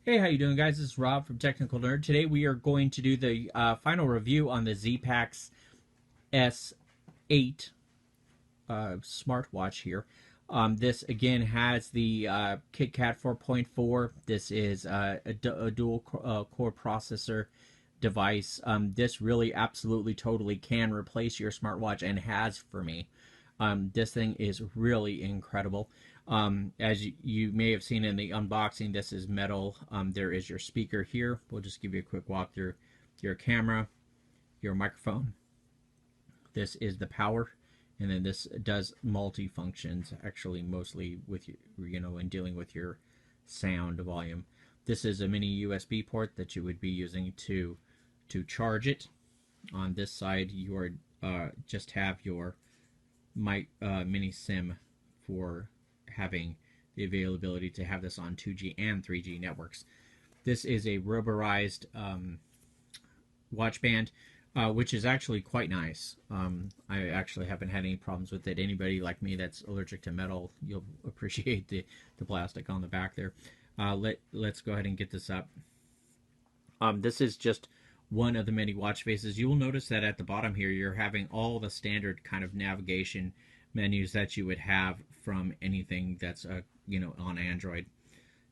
Hey, how you doing, guys? This is Rob from Technical Nerd. Today we are going to do the final review on the Zpax S8 smartwatch here. This again has the KitKat 4.4. This is a dual core processor device. This really absolutely totally can replace your smartwatch and has for me. This thing is really incredible. As you may have seen in the unboxing, this is metal. There is your speaker here. We'll just give you a quick walkthrough. Your camera, your microphone. This is the power, and then this does multi-functions, actually mostly with in dealing with your sound volume. This is a mini USB port that you would be using to charge it. On this side, you are just have your mini SIM for having the availability to have this on 2G and 3G networks. This is a rubberized watch band, which is actually quite nice. I actually haven't had any problems with it. Anybody like me that's allergic to metal, you'll appreciate the plastic on the back there. Let's go ahead and get this up. This is just one of the many watch faces. You will notice that at the bottom here, you're having all the standard kind of navigation menus that you would have from anything that's on Android.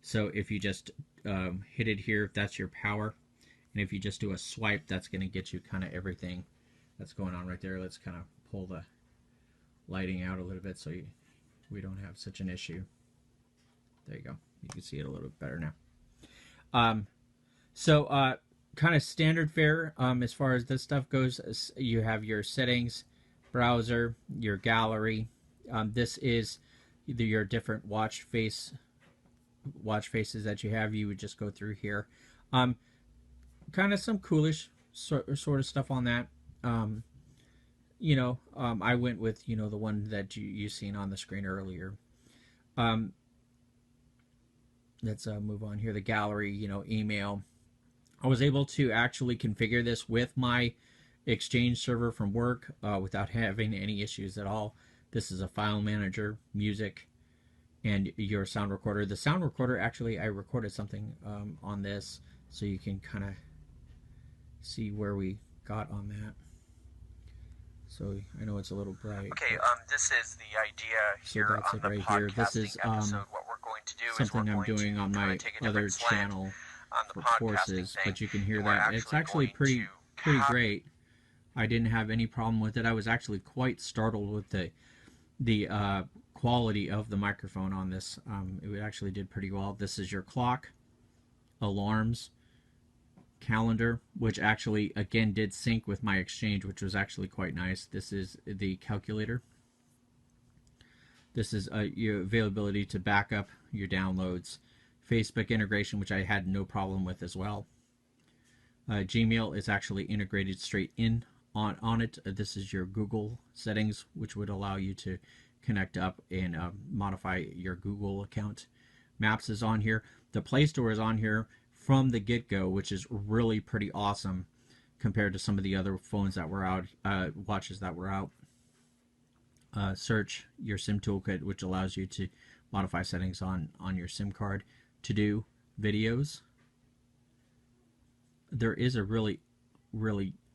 So if you just hit it here, that's your power, and if you just do a swipe, that's going to get you kind of everything that's going on right there. Let's kind of pull the lighting out a little bit so we don't have such an issue. There you go. You can see it a little bit better now. Kind of standard fare as far as this stuff goes. You have your settings, browser, your gallery. This is either your different watch faces that you have. You would just go through here. Kind of some coolish sort of stuff on that. I went with the one that you seen on the screen earlier. Let's move on here. The gallery, email. I was able to actually configure this with my Exchange server from work without having any issues at all. This is a file manager, music, and your sound recorder. The sound recorder, actually, I recorded something on this, so you can kind of see where we got on that. So I know it's a little bright. Okay, this is the idea here so that's on it the right podcasting here. This is episode. What we're going to do something is we're I'm going doing to on my take a other different slant channel on the for podcasting courses, thing, but you can hear and we're that. It's actually going pretty to great. I didn't have any problem with it. I was actually quite startled with the quality of the microphone on this. It actually did pretty well. This is your clock, alarms, calendar, which actually again did sync with my Exchange, which was actually quite nice. This is the calculator. This is your availability to back up your downloads. Facebook integration, which I had no problem with as well. Gmail is actually integrated straight in on it. This is your Google settings, which would allow you to connect up and modify your Google account. Maps is on here. The Play Store is on here from the get-go, which is really pretty awesome compared to some of the other phones that were out, watches that were out. Search, your SIM toolkit, which allows you to modify settings on your SIM card. To do videos. There is a really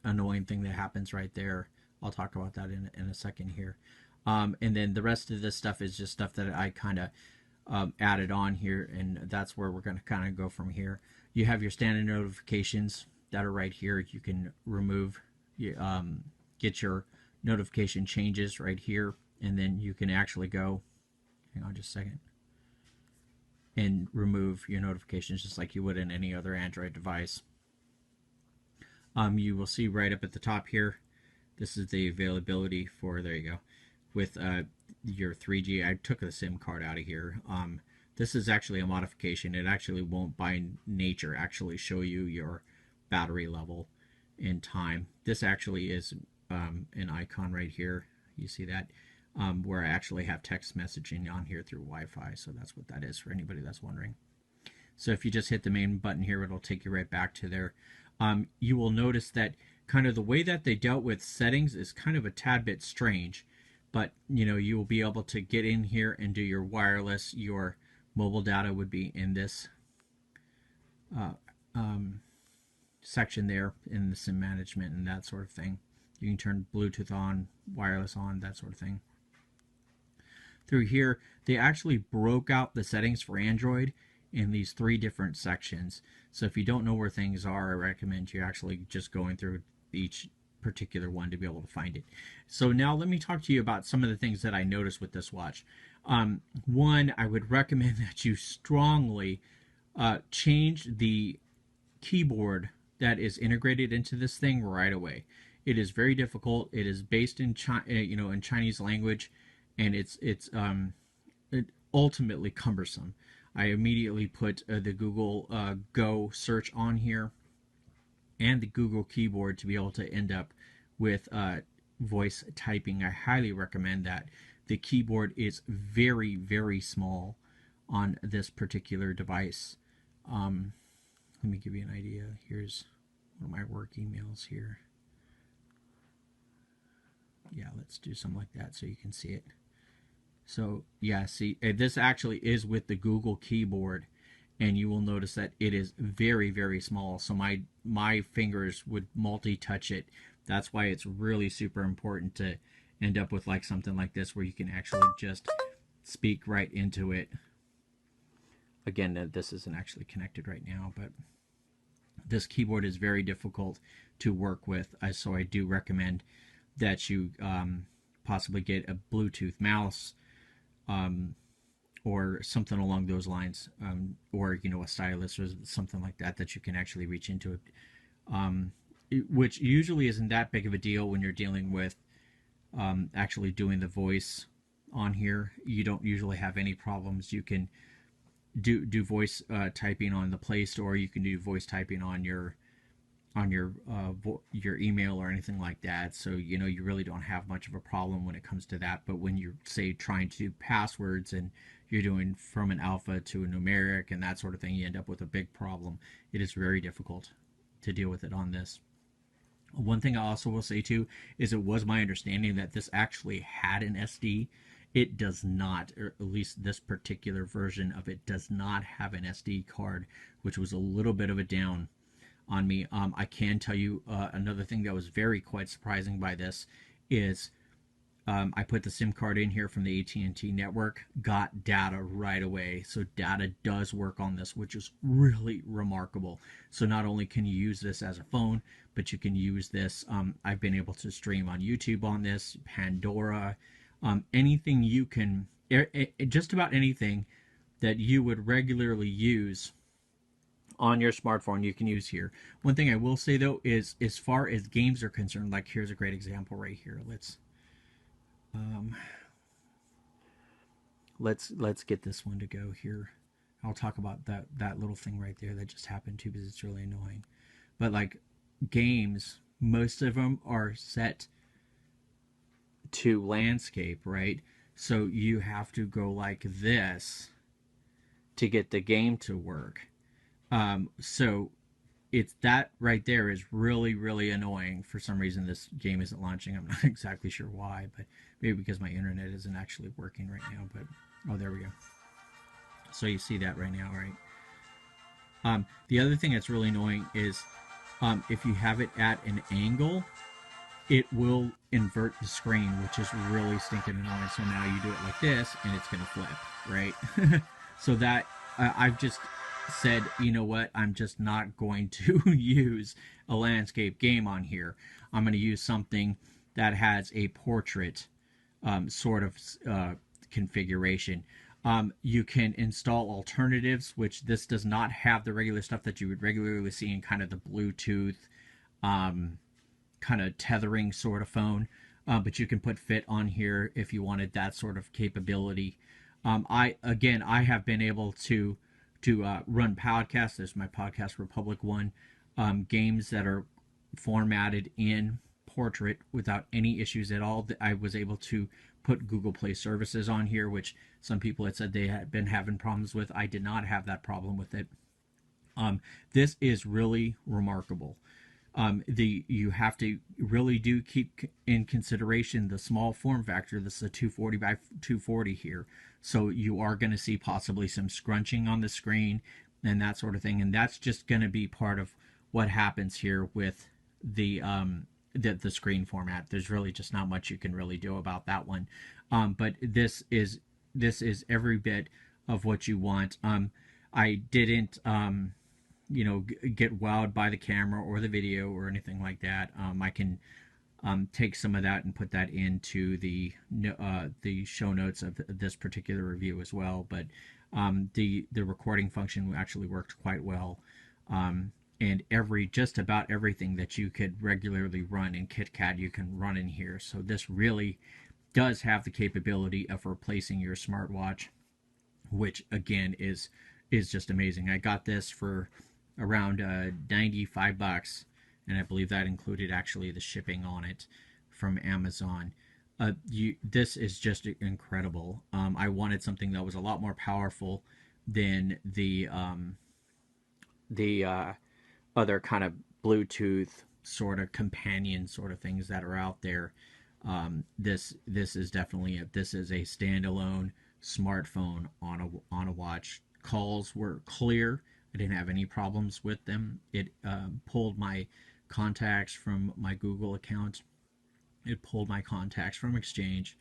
annoying thing that happens right there. I'll talk about that in a second here. And then the rest of this stuff is just stuff that I kind of added on here, and that's where we're going to kind of go from here. You have your standard notifications that are right here. You can remove, get your notification changes right here, and then you can actually go, hang on just a second, and remove your notifications just like you would in any other Android device. You will see right up at the top here, this is the availability for, there you go, with your 3G. I took the SIM card out of here. This is actually a modification. It actually won't by nature actually show you your battery level in time. This actually is an icon right here. You see that? Where I actually have text messaging on here through Wi-Fi. So that's what that is for anybody that's wondering. So if you just hit the main button here, it'll take you right back to there. You will notice that kind of the way that they dealt with settings is kind of a tad bit strange. But, you will be able to get in here and do your wireless. Your mobile data would be in this uh, um, section there in the SIM management and that sort of thing. You can turn Bluetooth on, wireless on, that sort of thing. Through here, they actually broke out the settings for Android in these 3 different sections. So if you don't know where things are, I recommend you actually just going through each particular one to be able to find it. So now let me talk to you about some of the things that I noticed with this watch. One, I would recommend that you strongly change the keyboard that is integrated into this thing right away. It is very difficult. It is based in in Chinese language, and it's ultimately cumbersome. I immediately put the Google Go search on here and the Google keyboard to be able to end up with voice typing. I highly recommend that. The keyboard is very, very small on this particular device. Let me give you an idea. Here's one of my work emails here. Yeah, let's do something like that so you can see it. So yeah, see, this actually is with the Google keyboard, and you will notice that it is very, very small. So my fingers would multi-touch it. That's why it's really super important to end up with like something like this where you can actually just speak right into it. Again, this isn't actually connected right now, but this keyboard is very difficult to work with. So I do recommend that you possibly get a Bluetooth mouse or something along those lines, or a stylus or something like that that you can actually reach into it, which usually isn't that big of a deal when you're dealing with actually doing the voice on here. You don't usually have any problems. You can do voice typing on the Play Store. You can do voice typing on your email or anything like that. So you really don't have much of a problem when it comes to that. But when you're say trying to do passwords and you're doing from an alpha to a numeric and that sort of thing, you end up with a big problem. It is very difficult to deal with it on this. One thing I also will say too is it was my understanding that this actually had an SD. It does not, or at least this particular version of it does not have an SD card, which was a little bit of a down on me. I can tell you another thing that was very quite surprising by this is I put the SIM card in here from the AT&T network, got data right away. So data does work on this, which is really remarkable. So not only can you use this as a phone, but you can use this. I've been able to stream on YouTube on this, Pandora, anything you can, just about anything that you would regularly use on your smartphone you can use here. One thing I will say though is as far as games are concerned, like here's a great example right here. Let's get this one to go here. I'll talk about that little thing right there that just happened too because it's really annoying. But like games, most of them are set to landscape, right? So you have to go like this to get the game to work. So it's that right there is really, really annoying. For some reason, this game isn't launching. I'm not exactly sure why, but maybe because my internet isn't actually working right now. But oh, there we go. So you see that right now, right? The other thing that's really annoying is if you have it at an angle, it will invert the screen, which is really stinking annoying. So now you do it like this, and it's going to flip, right? So that I've just said, you know what, I'm just not going to use a landscape game on here. I'm going to use something that has a portrait sort of configuration. You can install alternatives, which this does not have the regular stuff that you would regularly see in kind of the Bluetooth kind of tethering sort of phone. But you can put Fit on here if you wanted that sort of capability. I have been able to run podcasts. There's my Podcast Republic one. Games that are formatted in portrait without any issues at all. I was able to put Google Play services on here, which some people had said they had been having problems with. I did not have that problem with it. This is really remarkable. You have to really do keep in consideration the small form factor. This is a 240 by 240 here, so you are going to see possibly some scrunching on the screen. and that sort of thing. And that's just going to be part of what happens here with the screen format. There's really just not much you can really do about that one. But this is every bit of what you want. I didn't get wowed by the camera or the video or anything like that. I can take some of that and put that into the show notes of this particular review as well. But the recording function actually worked quite well. And just about everything that you could regularly run in KitKat, you can run in here. So this really does have the capability of replacing your smartwatch, which again is just amazing. I got this for around $95, and I believe that included actually the shipping on it from Amazon. This is just incredible. I wanted something that was a lot more powerful than the other kind of Bluetooth sort of companion sort of things that are out there. This is definitely this is a standalone smartphone on a watch. Calls were clear. I didn't have any problems with them. It pulled my contacts from my Google account. It pulled my contacts from Exchange.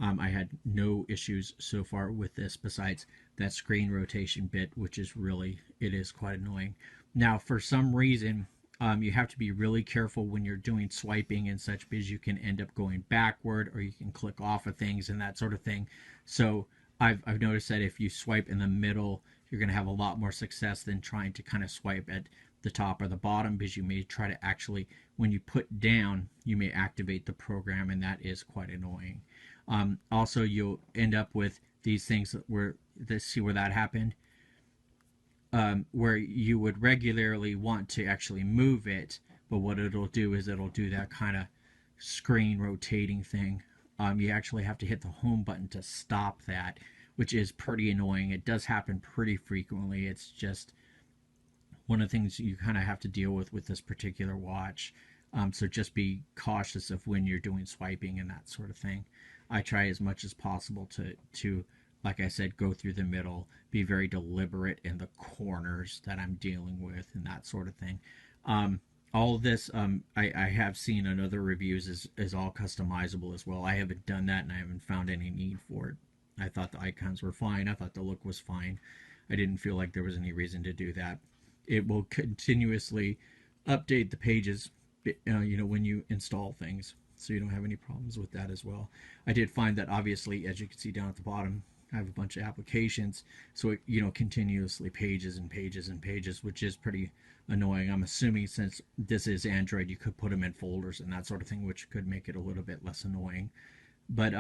I had no issues so far with this besides that screen rotation bit, which is it is quite annoying. Now, for some reason, you have to be really careful when you're doing swiping and such, because you can end up going backward, or you can click off of things and that sort of thing. So I've noticed that if you swipe in the middle, you're going to have a lot more success than trying to kind of swipe at the top or the bottom, because you may try to actually, when you put down, you may activate the program, and that is quite annoying. Also, you'll end up with these things see where that happened, where you would regularly want to actually move it, but what it'll do is it'll do that kind of screen rotating thing. You actually have to hit the home button to stop that, which is pretty annoying. It does happen pretty frequently. It's just one of the things you kind of have to deal with this particular watch. So just be cautious of when you're doing swiping and that sort of thing. I try as much as possible to like I said, go through the middle, be very deliberate in the corners that I'm dealing with, and that sort of thing. All of this, I have seen in other reviews, is all customizable as well. I haven't done that, and I haven't found any need for it. I thought the icons were fine. I thought the look was fine. I didn't feel like there was any reason to do that. It will continuously update the pages, when you install things, so you don't have any problems with that as well. I did find that, obviously, as you can see down at the bottom, I have a bunch of applications, so it continuously pages and pages and pages, which is pretty annoying. I'm assuming since this is Android, you could put them in folders and that sort of thing, which could make it a little bit less annoying. But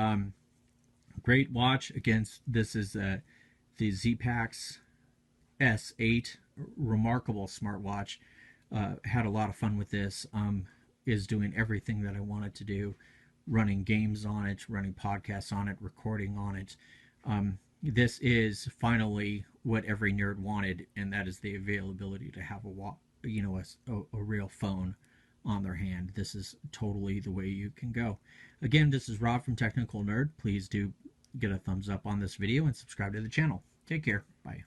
great watch. Again, this is the Zgpax S8, remarkable smartwatch. Had a lot of fun with this. Is doing everything that I wanted to do, running games on it, running podcasts on it, recording on it. This is finally what every nerd wanted, and that is the availability to have a real phone on their hand. This is totally the way you can go. Again, this is Rob from Technical Nerd. Please do get a thumbs up on this video and subscribe to the channel. Take care. Bye.